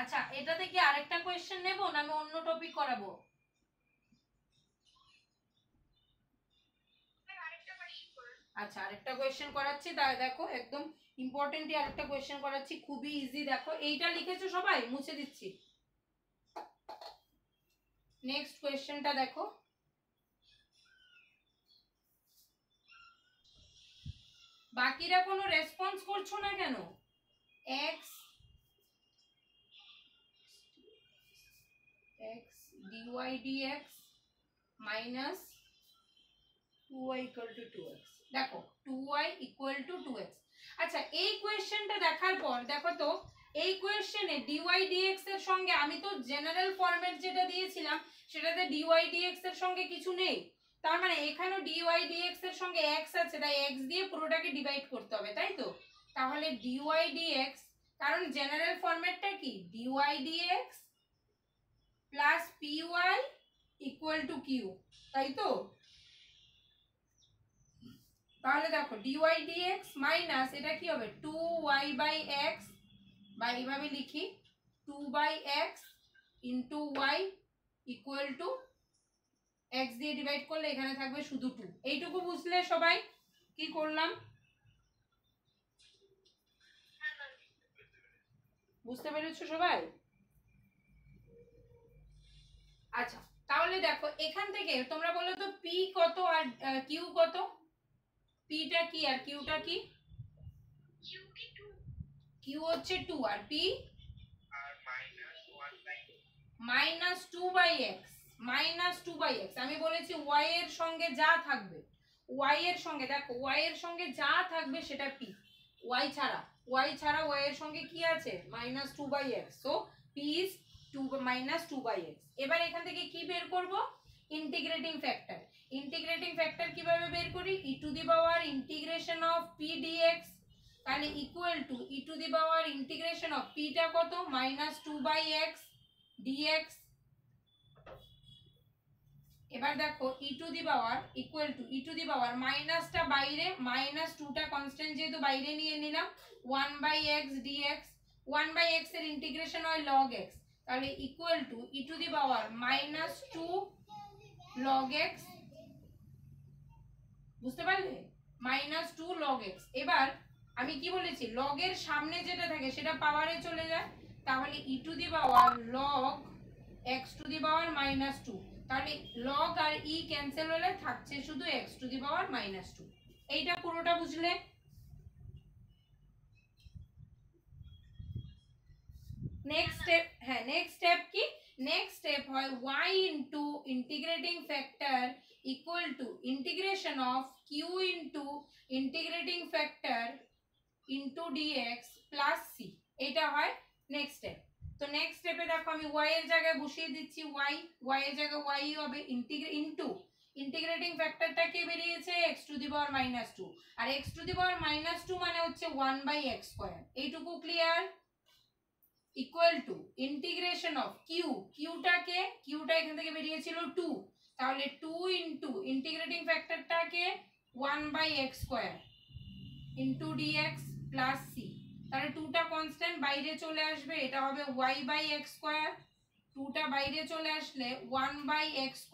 আচ্ছা, এটাতে কি আরেকটা কোয়েশ্চেন নেব না আমি অন্য টপিক করাবো? আচ্ছা, আরেকটা কোয়েশ্চেন করাচ্ছি, দেখো একদম ইম্পর্টেন্টই আরেকটা কোয়েশ্চেন করাচ্ছি, খুবই ইজি। দেখো এইটা লিখেছো সবাই, মুছে দিচ্ছি। নেক্সট কোয়েশ্চেনটা দেখো, বাকিরা কোনো রেসপন্স করছো না কেন? x dy dx minus 2y equal to 2x, দেখো 2y equal to 2x। আচ্ছা, এই কোয়েশ্চেনটা দেখার পর দেখো তো এই কোয়েশ্চেনে dy dx এর সঙ্গে আমি তো জেনারেল ফরম্যাট যেটা দিয়েছিলাম সেটাতে dy dx এর সঙ্গে কিছু নেই, তার মানে এখানেও dy dx এর সঙ্গে x আছে, তাই x দিয়ে পুরোটাকে ডিভাইড করতে হবে, তাই তো? তাহলে dy dx, কারণ জেনারেল ফরম্যাটটা কি dy dx plus py equal to q, তাই তো? তাহলে দেখো dy dx মাইনাস এটা কি হবে 2y/x, বা এইভাবে লিখি 2/x into y equal to x দিয়ে ডিভাইড করলে এখানে থাকবে শুধু 2। এইটুকু বুঝলে সবাই কি করলাম? বুঝতে পেরেছো সবাই? আচ্ছা, তাহলে দেখো এখান থেকে তোমরা বলো তো p কত আর q কত? p টা কি আর q টা কি? q হচ্ছে 2 আর p minus 2/x, minus 2/x। আমি বলেছি y এর সঙ্গে যা থাকবে, y এর সঙ্গে দেখো y এর সঙ্গে যা থাকবে সেটা p, y ছাড়া y এর সঙ্গে কি আছে minus 2/x, so p is 2/x। এবার এখান থেকে কি বের করব, ইন্টিগ্রেটিং ফ্যাক্টর। ইন্টিগ্রেটিং ফ্যাক্টর কিভাবে বের করি, e to the power integration of p dx, তাহলে equal to e to the power integration of p টা কত, -2/x dx। এবার দেখো e to the power equal to e to the power মাইনাসটা বাইরে, -2টা কনস্ট্যান্ট যেহেতু বাইরে নিয়ে নিলাম, 1/x dx। 1/x এর ইন্টিগ্রেশন হয় log x, তাহলে equal to e to the power -2 log x। বুঝতে পারলে, -2 log x। এবার আমি কি বলেছি, log এর সামনে যেটা থাকে সেটা পাওয়ারে চলে যায়, তাহলে e to the power log x to the power -2, তাহলে log আর e ক্যান্সেল হলে থাকছে শুধু x টু দি পাওয়ার -2। এইটা পুরোটা বুঝলে। নেক্সট স্টেপ, হ্যাঁ নেক্সট স্টেপ কি, নেক্সট স্টেপ হয় y into integrating factor equal to integration of q into integrating factor into dx plus c। এটা হয় নেক্সট স্টেপ। তো নেক্সট স্টেপে দেখো আমি y এর জায়গায় বসিয়ে দিচ্ছি y এর জায়গায় y হবে ইনটু ইন্টিগ্রেটিং ফ্যাক্টরটা কি বেরিয়েছে, x টু দি পাওয়ার -2, আর x টু দি পাওয়ার -2 মানে হচ্ছে 1/x²। এইটুকু clear. Equal to integration of কিউটাকে, কিউটা এখান থেকে বেরিয়েছিল 2, তাহলে 2 ইনটু ইন্টিগ্রেটিং ফ্যাক্টরটাকে 1/x² into dx plus c। তাহলে 2টা কনস্ট্যান্ট বাইরে চলে আসবে, এটা হবে y/x², 2টা বাইরে চলে আসলে 1/x²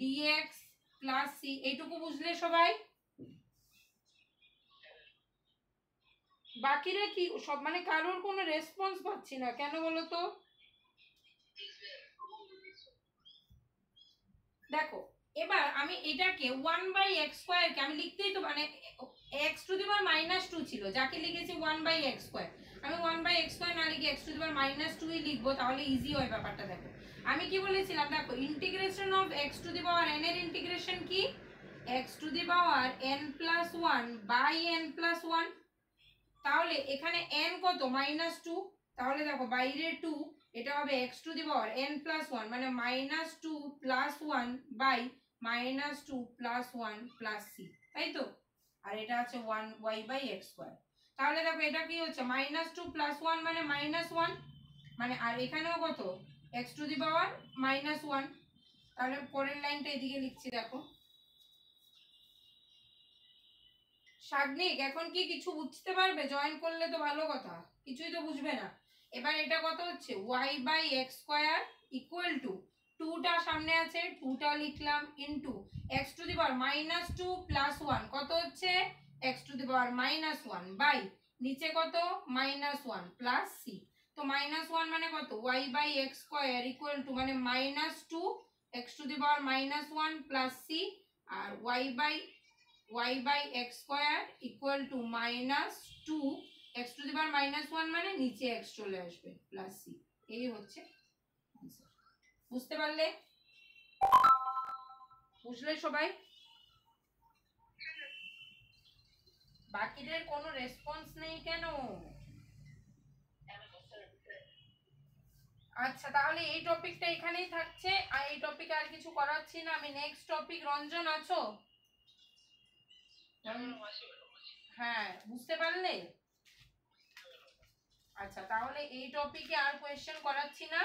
dx প্লাস c। এইটুকু বুঝলে সবাই। বাকিরা কি সব, মানে কারোর কোনো রেসপন্স পাচ্ছি না কেন বলো তো। দেখো এবার আমি এটাকে 1/x² কে আমি লিখতেই তো, মানে x টু দি পাওয়ার -2 ছিল, যাকে লিখেছি 1/x², আমি 1/x² না লিখে x টু দি পাওয়ার -2 লিখবো, তাহলে ইজি হয় ব্যাপারটা। দেখো আমি কি বলেছিলাম, দেখো integration of x to the power n এর ইন্টিগ্রেশন কি, x to the power n+1/n+1। তাহলে এখানে n কত, -2, তাহলে দেখো বাইরে 2, এটা হবে x to the power n+1 মানে -2 + 1 বাই -2 + 1 + c, তাই তো। আর এটা আছে 1y/x²। তাহলে দেখো এটা কি হচ্ছে, -2 + 1 মানে -1, মানে আর এখানেও কত, x টু দি পাওয়ার -1। তাহলে পরের লাইনটা এদিকে লিখছি, দেখো সাগ্নিক এখন কি কিছু বুঝতে পারবে, জয়েন করলে তো ভালো কথা, কিছুই তো বুঝবে না। এবার এটা কত হচ্ছে, y/x² ইকুয়াল টু 2টা সামনে আছে, 2টা লিখলাম into x to the power -2 + 1 কত হচ্ছে, x to the power -1 by নিচে কত -1 প্লাস c। তো -1 মানে কত, y/x² ইকুয়াল টু মানে -2 x to the power -1 plus c, আর y/x² equal to -2 x to the পাওয়ার -1 মানে নিচে x চলে আসবে প্লাস c। এই হচ্ছে आंसर। বুঝতে পারলে, বুঝলে সবাই। বাকিদের কোনো রেসপন্স নেই কেন। আচ্ছা তাহলে এই টপিকটা এখানেই থাকছে, আর এই টপিকে আর কিছু করাচ্ছি না আমি। নেক্সট টপিক, রঞ্জন আছো? হ্যাঁ বুঝতে পারলে। আচ্ছা তাহলে এই টপিকে আর কোয়েশ্চেন করাচ্ছি না।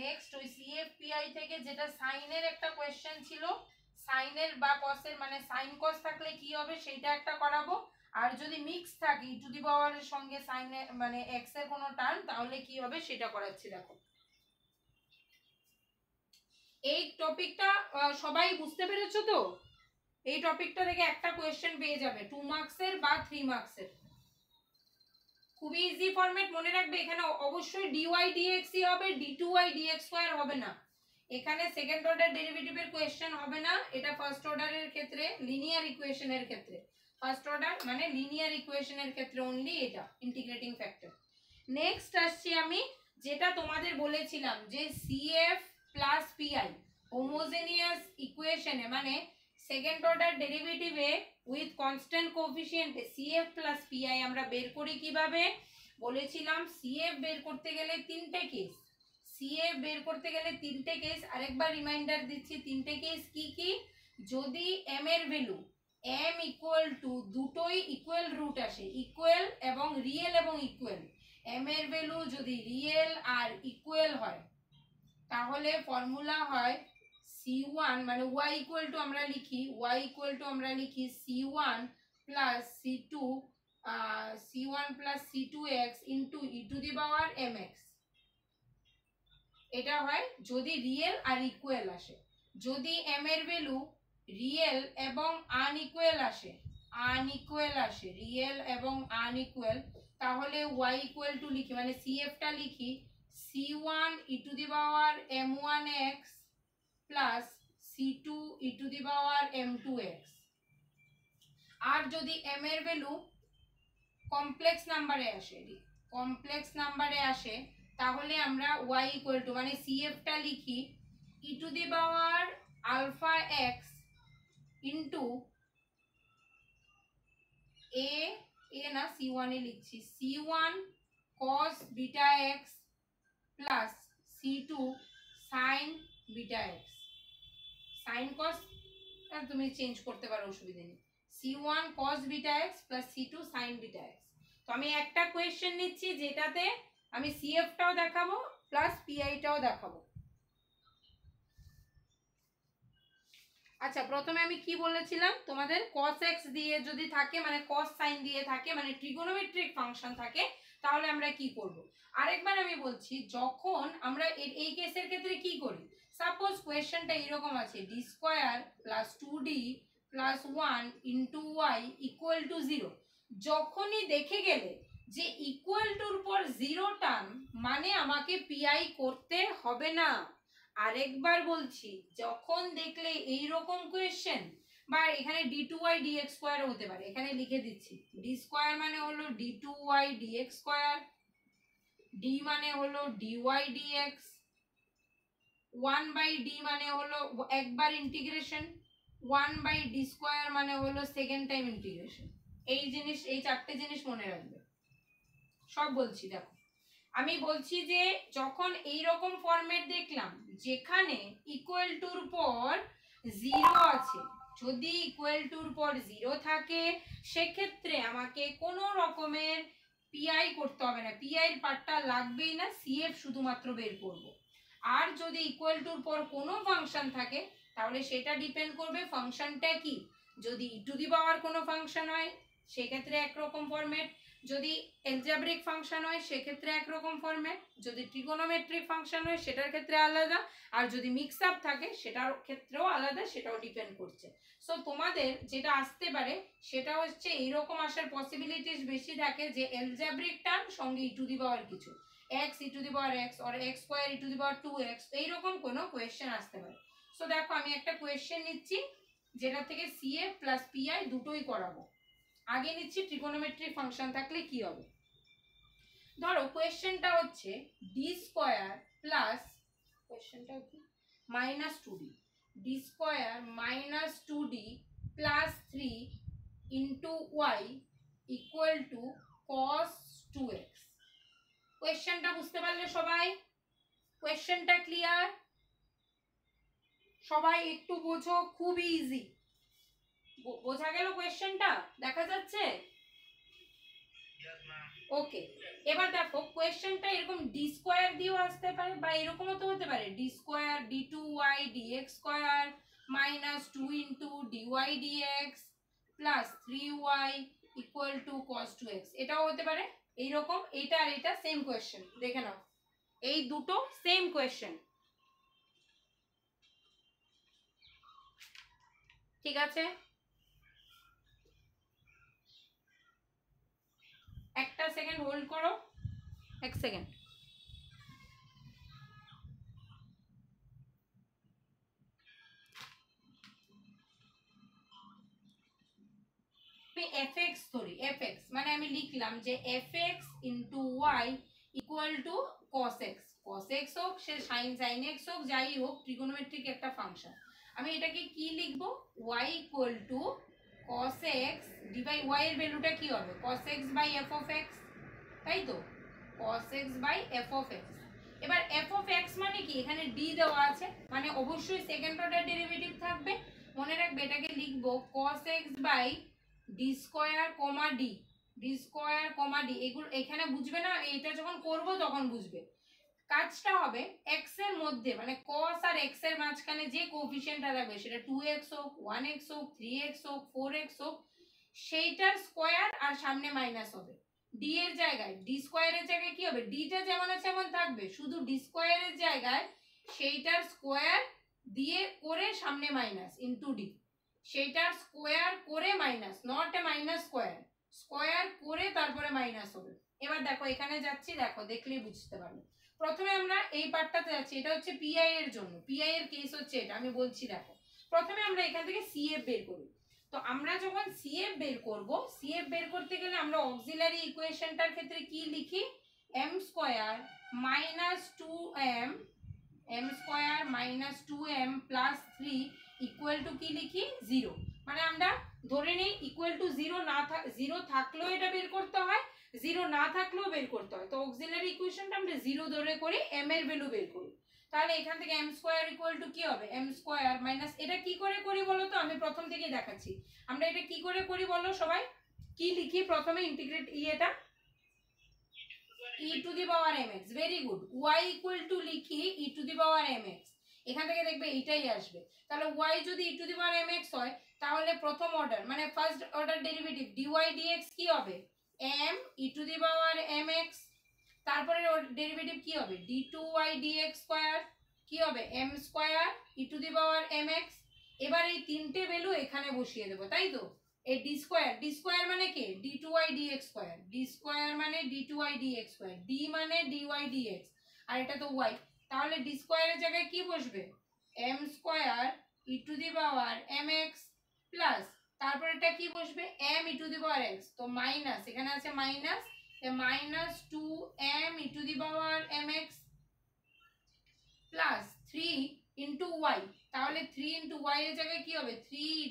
নেক্সট ওই সিএফপিআই থেকে যেটা সাইনের একটা কোয়েশ্চেন ছিল, সাইনের বা কসের, মানে সাইন কস থাকলে কি হবে সেটা একটা করাবো, আর যদি মিক্স থাকে ই টু দি পাওয়ারের সঙ্গে সাইনের মানে এক্স এর কোনো টার্ম, তাহলে কি হবে সেটা করাচ্ছি। দেখো এই টপিকটা সবাই বুঝতে পেরেছো তো। এই টপিকটা থেকে একটা কোয়েশ্চেন পেয়ে যাবে 2 মার্কসের বা 3 মার্কসের, খুবই ইজি ফরম্যাট, মনে রাখবে। এখানে অবশ্যই dy dx হবে, d2y dx² হবে না। এখানে সেকেন্ড অর্ডার ডেরিভেটিভের কোশ্চেন হবে না, এটা ফার্স্ট অর্ডারের ক্ষেত্রে, লিনিয়ার ইকুয়েশনের ক্ষেত্রে। ফার্স্ট অর্ডার মানে লিনিয়ার ইকুয়েশনের ক্ষেত্রে অনলি এটা ইন্টিগ্রেটিং ফ্যাক্টর। নেক্সট আসছি আমি, যেটা তোমাদের বলেছিলাম যে CF প্লাস PI হোমোজেনিয়াস ইকুয়েশনে, মানে সেকেন্ড অর্ডার ডেরিভেটিভে উইথ কনস্ট্যান্ট কোএফিসিয়েন্টে CF প্লাস PI আমরা বের করি কিভাবে, বলেছিলাম CF বের করতে গেলে তিনটে কেস, সিএফ বের করতে গেলে তিনটে কেস, আরেকবার রিমাইন্ডার দিচ্ছি, তিনটে কেস কি কি? যদি এম এর ভ্যালু এম ইকুয়াল টু দুটোই ইকুয়াল রুট আসে, ইকুয়াল এবং রিয়েল এবং ইকুয়াল, এম এর ভ্যালু যদি রিয়েল আর ইকুয়াল হয় তাহলে ফর্মুলা হয় C1 মানে y ইকুয়াল টু আমরা লিখি C1 plus C2x into e to the power mx। এটা হয় যদি রিয়েল আর ইকুয়াল আসে। যদি m এর ভ্যালু রিয়েল এবং আনইকুয়াল আসে, রিয়েল এবং আনইকুয়াল, তাহলে y ইকুয়াল টু লিখি মানে CF টা লিখি C1 E to the power m1x plus C2 E to the power m2x। আর যদি m এর ভ্যালু কমপ্লেক্স নাম্বারে আসে তাহলে আমরা y ইকুয়াল টু মানে CF টা লিখি e to the power alpha x into এ না C1 এ লিখছি C1 cos beta x plus C2 sin beta x। sin cos তুমি চেঞ্জ করতে পারো, অসুবিধা নেই। C1 cos beta x plus C2 sin beta x। তো আমি একটা কোয়েশ্চেন নিচ্ছি যেটাতে আমি CF টাও দেখাবো প্লাস PI টাও দেখাবো। আচ্ছা, প্রথমে আমি কি বলেছিলাম তোমাদের, cos x দিয়ে যদি থাকে মানে cos sin দিয়ে থাকে মানে ট্রিগোনোমেট্রিক ফাংশন থাকে, তাহলে আমরা কি করব? আরেকবার আমি বলছি, যখন আমরা এই কেসের ক্ষেত্রে কি করি, সাপোজ কোয়েশ্চেনটা এরকম আছে d square plus 2d plus 1 into y equal to 0। যখনই দেখে গেলে যে ইকুয়াল টুর পর 0 টার্ম মানে আমাকে পিআই করতে হবে না। আরেকবার বলছি, যখন দেখলে এই রকম কোয়েশ্চেন বা এখানে d2y dx স্কয়ার হতে পারে, এখানে লিখে দিচ্ছি d স্কয়ার মানে হলো d2y dx স্কয়ার, d মানে হলো dy dx, 1/d মানে হলো একবার ইন্টিগ্রেশন, 1/d স্কয়ার মানে হলো সেকেন্ড টাইম ইন্টিগ্রেশন। এই চারটে জিনিস মনে রাখবে, সব বলছি। দেখো আমি বলছি যে যখন এই রকম ফরম্যাট দেখলাম যেখানে ইকুয়াল টুর পর 0 আছে, যদি ইকুয়াল টুর পর 0 থাকে সেক্ষেত্রে আমাকে কোনো রকমের পিআই করতে হবে না, পিআই এর পার্টটা লাগবেই না, সিএফ শুধুমাত্র বের করব। আর যদি ইকুয়াল টুর পর কোনো ফাংশন থাকে তাহলে সেটা ডিপেন্ড করবে ফাংশনটা কি। যদি ই টু দি পাওয়ার কোনো ফাংশন হয় সেক্ষেত্রে একরকম ফরম্যাট, যদি এলজেব্রিক ফাংশন হয় সেক্ষেত্রে একরকম ফরম্যাট, যদি ট্রিগোনোমেট্রিক ফাংশন হয় সেটার ক্ষেত্রে আলাদা, আর যদি মিক্স আপ থাকে সেটার ক্ষেত্রেও আলাদা, সেটাও ডিপেন্ড করছে। সো তোমাদের যেটা আসতে পারে সেটা হচ্ছে এইরকম আসার পসিবিলিটিস বেশি থাকে যে এলজেব্রিক টার্ম সঙ্গে ই টু দি পাওয়ার কিছু x E to the power x or x square E to the power 2x, এইরকম কোনো কোয়েশ্চেন আসতে পারে। সো দেখো আমি একটা কোয়েশ্চেন নিচ্ছি যেটা থেকে CF প্লাস PI দুটোই করাবো। আগে নিচ্ছি ট্রিগোনোমেট্রিক ফাংশন থাকলে কি হবে। ধরো কোয়েশ্চেনটা হচ্ছে d স্কয়ার প্লাস কোয়েশ্চেনটা কি minus 2d, d square minus 2d plus 3 into y equal to cos 2x। কোয়েশ্চেনটা বুঝতে পারলে সবাই? কোয়েশ্চেনটা ক্লিয়ার? সবাই একটু বোঝো, খুবই ইজি। বোঝা গেল কোয়েশ্চেনটা? দেখা যাচ্ছে? ওকে, এবার দেখো কোয়েশ্চেনটা এরকম ডি স্কয়ার দিয়েও আসতে পারে বা এরকমও তো হতে পারে d square d2y dx square minus 2 into dy dx plus 3y equal to cos 2x, এটাও হতে পারে এইরকম। এটা আর এটা সেম কোয়েশ্চেন, দেখে নাও এই দুটো সেম কোয়েশ্চেন, ঠিক আছে? একটা সেকেন্ড হোল্ড করো, এক সেকেন্ড। fx ধরি, fx মানে আমি লিখলাম যে fx into y equal to cos x, cos x হোক সে sin x হোক যাই হোক ট্রিগোনোমেট্রিক একটা ফাংশন। আমি এটাকে কি লিখবো, y equal to cos x divide y এর ভ্যালুটা কি হবে cos x by f of x, তাই তো cos x by f of x। এবার এফ অফ এক্স মানে কি, এখানে ডি দেওয়া আছে, মানে অবশ্যই সেকেন্ড অর্ডার ডেরিভেটিভ থাকবে। মনে রাখবে এটাকে লিখবো cos x by D square comma D, D square comma D, এগুলো এখানে বুঝবে না, এটা যখন করব তখন বুঝবে। কাজটা হবে x এর মধ্যে, মানে cos আর x এর মাঝখানে যে কোএফিসিয়েন্টটা থাকবে, সেটা 2x হোক, 1x হোক, 3x হোক, 4x হোক, সেইটার স্কয়ার আর সামনে মাইনাস হবে। ডি এর জায়গায়, ডি স্কয়ারের জায়গায় কি হবে, ডিটা যেমন আছে তেমন থাকবে, শুধু ডি স্কয়ারের জায়গায় সেইটার স্কয়ার দিয়ে করে সামনে মাইনাস ইনটু ডি, সেইটার স্কয়ার করে minus, not a minus square, square করে তারপরে মাইনাস হবে। এবার দেখো এখানে যাচ্ছি, দেখো দেখলেই বুঝতে পারবে। প্রথমে আমরা এই পার্টটাতে যাচ্ছি, এটা হচ্ছে পিআই এর জন্য, পিআই এর কেস হচ্ছে এটা, আমি বলছি দেখো। প্রথমে আমরা এখান থেকে সিএফ বের করি। তো আমরা যখন সিএফ বের করব, সিএফ বের করতে গেলে আমরা অক্সিলারি ইকুয়েশনটার ক্ষেত্রে কি লিখি, m square minus 2m, m square minus 2m plus 3 equal to কি লিখি, 0। মানে আমরা ধরে নেই ইকুয়াল টু 0 না, 0 থাকলেও এটা বের করতে হয়, 0 না থাকলেও বের করতে হয়। তো অক্সিলারি ইকুয়েশনটা আমরা 0 ধরে করি, m এর ভ্যালু বের করি। তাহলে এখান থেকে m স্কয়ার ইকুয়াল টু কি হবে, m স্কয়ার মাইনাস, এটা কি করে করি বলো তো, আমি প্রথম থেকে দেখাচ্ছি। আমরা এটা কি করে করি বলো সবাই, কি লিখি প্রথমে, ইন্টিগ্রেট এটা e to the power mx, very good. y equal two লিখি e to the power mx, এখান থেকে দেখবে এইটাই আসবে। তাহলে y যদি e to the power mx হয়, তাহলে প্রথম অর্ডার মানে first order derivative dy dx কি হবে, m e to the power mx, তারপরে ডেরিভেটিভ কি হবে, d2y dx স্কয়ার, কি হবে m square e to the power mx। এবার এই তিনটে ভ্যালু এখানে বসিয়ে দেব, তাই তো। এই ডি স্কয়ার মানে কি, d2y dx square, D square মানে d2y dx স্কয়ার, d মানে dy dx, আর এটা তো y। তাহলে ডি স্কয়ারের জায়গায় কি বসবে, m square e to the power mx plus, তারপর এটা কি বসবে, m e to the power x, তো মাইনাস, এখানে আছে minus, minus 2m e to the power mx plus 3 into y, তাহলে 3 ইনটু y এর জায়গায় কি হবে, 3 e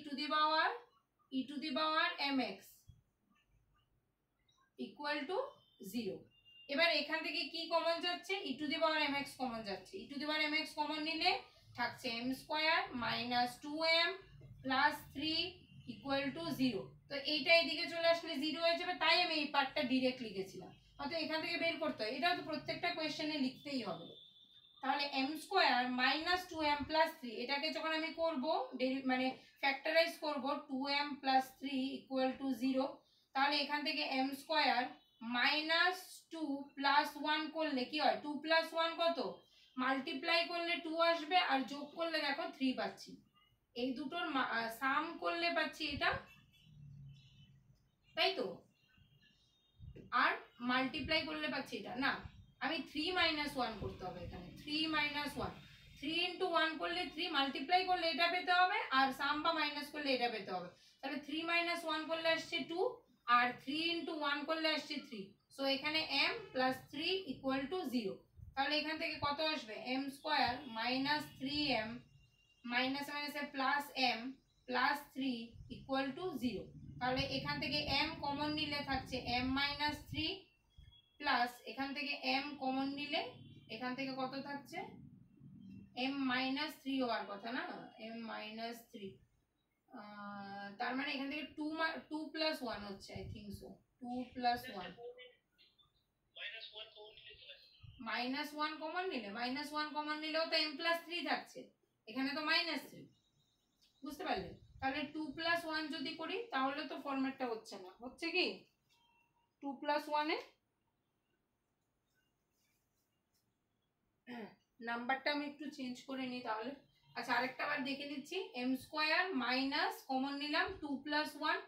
to the power mx equal to 0। এবার এখান থেকে কি কমন যাচ্ছে, e to the power mx common যাচ্ছে, e to the power mx common নিলে থাকছে m square minus 2m plus 3 equal to 0। তো এইটা এদিকে চলে আসলে 0 হয়ে যাবে, তাই আমি এই পার্টটা ডাইরেক্ট লিখেছিলাম। অত এখান থেকে বের করতে হয়, এটাও তো প্রত্যেকটা কোশ্চেনে লিখতেই হবে। তাহলে m square minus 2m plus 3, এটাকে যখন আমি করব মানে ফ্যাক্টরাইজ করব, 2m প্লাস 3 ইকুয়াল টু 0। তাহলে এখান থেকে m স্কয়ার মাইনাস 2 প্লাস 1 করলে কি হয়, 2 প্লাস 1 কত, মাল্টিপ্লাই করলে 2 আসবে, আর যোগ করলে দেখো 3 পাচ্ছি, এই দুটোর সাম করলে পাচ্ছি এটা, তাই তো, আর মাল্টিপ্লাই করলে পাচ্ছি এটা, না আমি 3 মাইনাস 1 করতে হবে এখানে, 3 মাইনাস 1, 3 ইন্টু 1 করলে 3, মাল্টিপ্লাই করলে এটা পেতে হবে, আর সাম বা মাইনাস করলে এটা পেতে হবে। তাহলে 3 মাইনাস 1 করলে আসছে 2, আর 3 ইন্টু 1 করলে আসছে 3, সো এখানে m প্লাস 3 ইকুয়াল টু 0। তাহলে এখান থেকে কত আসবে, m square minus 3m minus মাইনাসে plus m plus 3 equal to 0। তাহলে এখান থেকে m কমন নিলে থাকছে m মাইনাস 3 প্লাস, এখান থেকে m কমন নিলে এখান থেকে কত থাকছে, m মাইনাস 3 হওয়ার কথা না, m মাইনাস 3, তার মানে এখান থেকে 2 প্লাস 1 হচ্ছে, I think so 2 plus 1, minus 1 common নিলে, মাইনাস 1 কমন নিলেও তো m প্লাস 3 থাকছে, এখানে তো মাইনাস 3, বুঝতে পারলে। তাহলে 2 প্লাস 1 যদি করি তাহলে তো ফরম্যাটটা হচ্ছে না, হচ্ছে কি 2 প্লাস 1 এ নাম্বারটা আমি একটু চেঞ্জ করে নিই তাহলে। আচ্ছা আরেকটা বার দেখে নিচ্ছি, m স্কয়ার মাইনাস কমন নিলাম 2 প্লাস 1,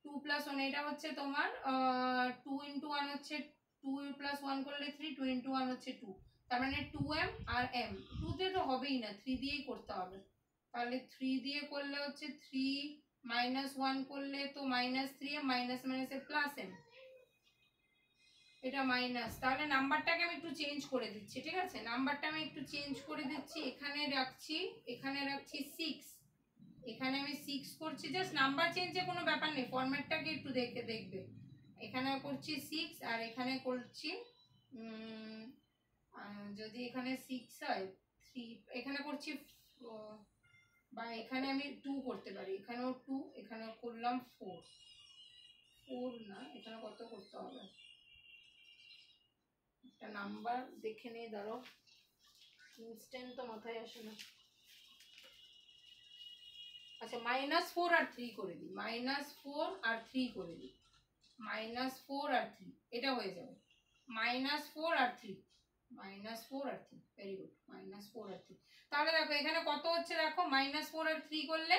2 প্লাস 1 এটা হচ্ছে তোমার 2 ইন্টু 1 হচ্ছে 2 প্লাস 1 করলে 3, 2 ইন্টু 1 হচ্ছে 2, তার মানে 2m আর m, 2 তে তো হবেই না, 3 দিয়েই করতে হবে। তাহলে 3 দিয়ে করলে হচ্ছে 3 মাইনাস 1 করলে তো মাইনাস 3m, মাইনাস মাইনাসে প্লাস m, এটা মাইনাস। তাহলে নাম্বারটাকে আমি একটু চেঞ্জ করে দিচ্ছি, ঠিক আছে, নাম্বারটা আমি একটু চেঞ্জ করে দিচ্ছি, এখানে রাখছি 6, এখানে আমি 6 করছি, জাস্ট নাম্বার চেঞ্জে কোনো ব্যাপার নেই, ফরম্যাটটাকে একটু দেখবে। এখানে করছি 6 আর এখানে করছি যদি এখানে 6 হয় 3, এখানে করছি বা এখানে আমি 2 করতে পারি, এখানেও 2, এখানেও করলাম 4 না, এখানে কত করতে হবে একটা নাম্বার দেখে নিয়ে, দাঁড়াও ইনস্ট্যান্ট তো মাথায় আসে না। আচ্ছা -4 আর 3 করে দিই, -4 আর 3 করে দিই, -4 আর 3 এটা হয়ে যাবে, -4 আর 3, -4 আর 3, ভেরি গুড, -4 আর 3। তাহলে দেখো এখানে কত হচ্ছে, দেখো -4 আর 3 করলে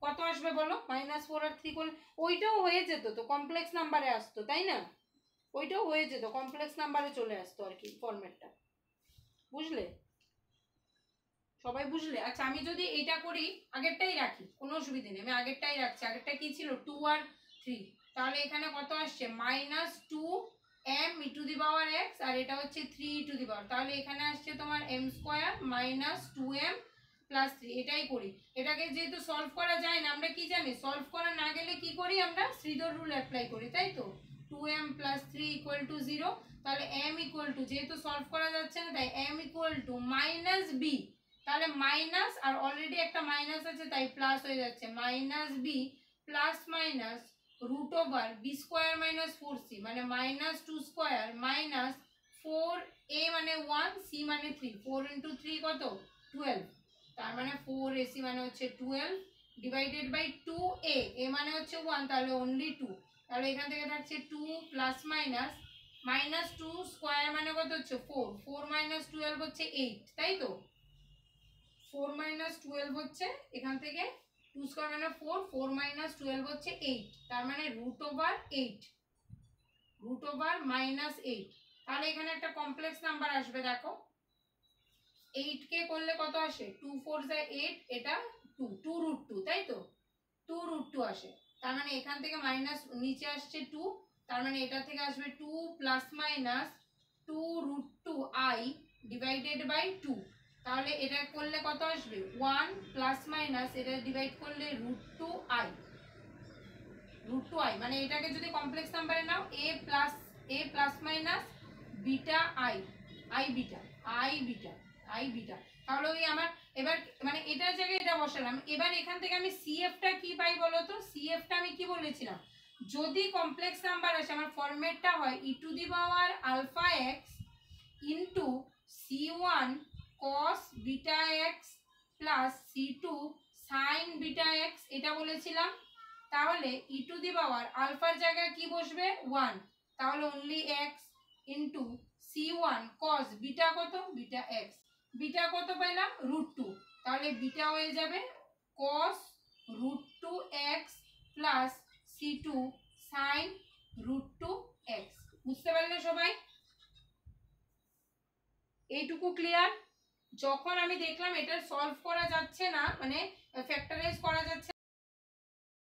কত আসবে বলো, -4 আর 3 করলে ওইটাও হয়ে যেত তো, কমপ্লেক্স নাম্বারে আসতো তাই না, ওইটাও হয়ে যেত, কমপ্লেক্স নাম্বারে চলে আসতো আর কি ফরম্যাটটা, বুঝলে সবাই বুঝলে? আচ্ছা আমি যদি এটা করি, আগেরটাই রাখি, কোনো অসুবিধা নেই, আমি আগেরটাই রাখছি। আগেরটা কি ছিল, 2 আর 3, তাহলে এখানে কত আসছে -2m e⁻x, আর এটা হচ্ছে 3 e⁻, তাহলে এখানে আসছে তোমার m² -2m + 3। এটাই করি, এটাকে যেহেতু সলভ করা যায় না, আমরা কি জানি সলভ করা না গেলে কি করি, আমরা শ্রীধর রুল অ্যাপ্লাই করি, তাই তো, 2m + 3 = 0, তাহলে m যেহেতু সলভ করা যাচ্ছে না, তাই m -b, তাহলে মাইনাস, আর অলরেডি একটা মাইনাস আছে তাই প্লাস হয়ে যাচ্ছে, -b plus minus √b² - 4c, মানে -2² -4a মানে 1, c মানে 3, 4 × 3 কত 12, তার মানে 4ac মানে হচ্ছে 12 ডিভাইডেড বাই 2a, a মানে হচ্ছে 1, তাহলে অনলি 2, তাহলে এখান থেকে থাকছে 2 প্লাস মাইনাস -2² মানে কত হচ্ছে 4, 4 - 12 হচ্ছে 8, তাই তো, 4 - 12 হচ্ছে এখান থেকে 2² মানে 4, 4 - 12 হচ্ছে 8, তার মানে √8, √8, তাহলে এখানে একটা কমপ্লেক্স নাম্বার আসবে, দেখো 8 কে করলে কত আসে, 2 4 8, এটা 2, 2√2, তাই তো, 2√2 আসে, তার মানে এখান থেকে মাইনাস নিচে আসছে 2, তার মানে এটা থেকে আসবে 2 plus minus 2√2i divided by 2, তাহলে এটা করলে কত আসবে 1 প্লাস মাইনাস এটা ডিভাইড করলে √2i, মানে এটাকে যদি কমপ্লেক্স নাম্বারে নাও, a plus minus beta i beta, তাহলে ওই আমার এবার মানে এটার জায়গায় এটা বসালাম। এবার এখান থেকে আমি CF-টা কি পাই বলো তো, CF-টা আমি কি বলেছিলাম, যদি কমপ্লেক্স নাম্বার আসে, আমার ফরম্যাটটা হয় e⁻α(x) into c1 cos βx plus c2 sin βx, এটা বলেছিলাম। তাহলে e⁻আলফার জায়গায় কি বসবে 1, তাহলে only x into c1 cos beta কত, বিটা x, বিটা কত পেলাম √2, তাহলে বিটা হয়ে যাবে cos √2x plus c2 sin √2x। বুঝতে পারলে সবাই? এইটুকু ক্লিয়ার? যখন আমি দেখলাম এটা সলভ করা যাচ্ছে না, মানে ফ্যাক্টরাইজ করা যাচ্ছে